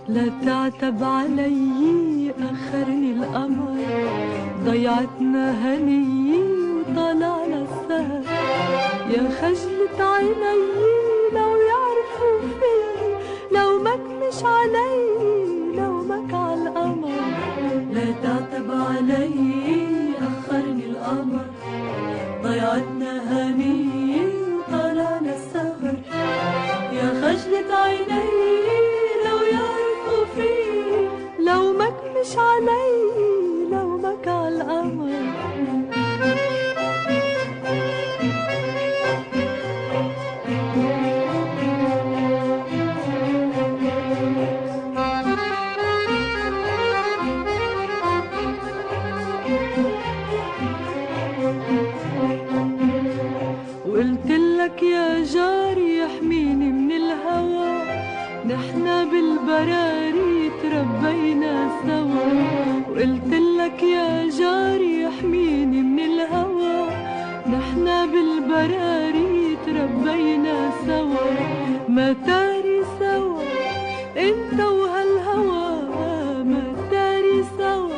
لا تعتب علي أخرني القمر، ضيعتنا هني وطلعنا السهر. يا خجلة عيني لو يعرفوا فيني لومك مش علي لومك عالقمر. لا تعتب علي أخرني القمر، ضيعتنا هني وطلعنا السهر. يا خجلة عيني لومك مش علي لومك عالقمر. وقلتلك يا جاري يحميني من الهوى، نحنا بالبراري تربينا سوا. وقلتلك يا جاري يحميني من الهوى، نحنا بالبراري تربينا سوا. ما تاري سوا انت وهالهوى، ما تاري سوا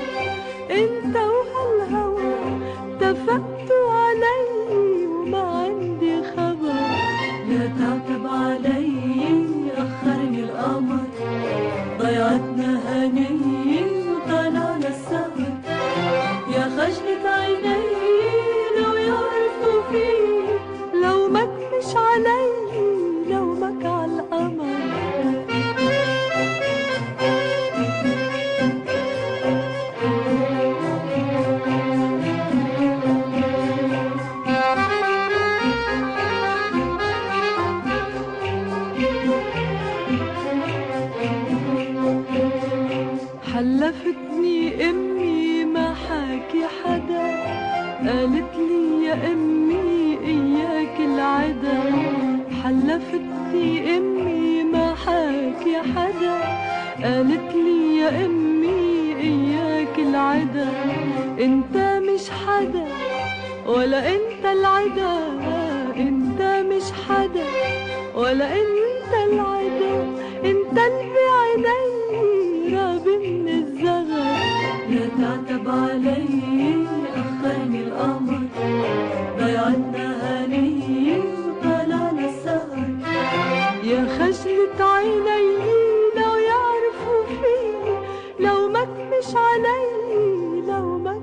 انت وهالهوى. اتفقتوا علي وما عندي خبر. لا تعتب علي أخرني القمر، ضيعتنا هني وطلعنا السهر. يا خجلة عيني لو يعرفوا فيني لومك مش علي لومك عالقمر. حلفتني امي ما حاكي حدا، قالت لي يا امي اياك العدا. حلفتني امي ما حاكي حدا، قالت لي يا امي اياك العدا. انت مش حدا ولا انت العدا، انت مش حدا ولا انت العدا. انت اللي بعيني رابي من الزغر. لا تعتب علي أخرني القمر، ضيعتنا هني وطلعنا السهر. يا خجلة عيني لو يعرفوا فيني لومك مش علي لومك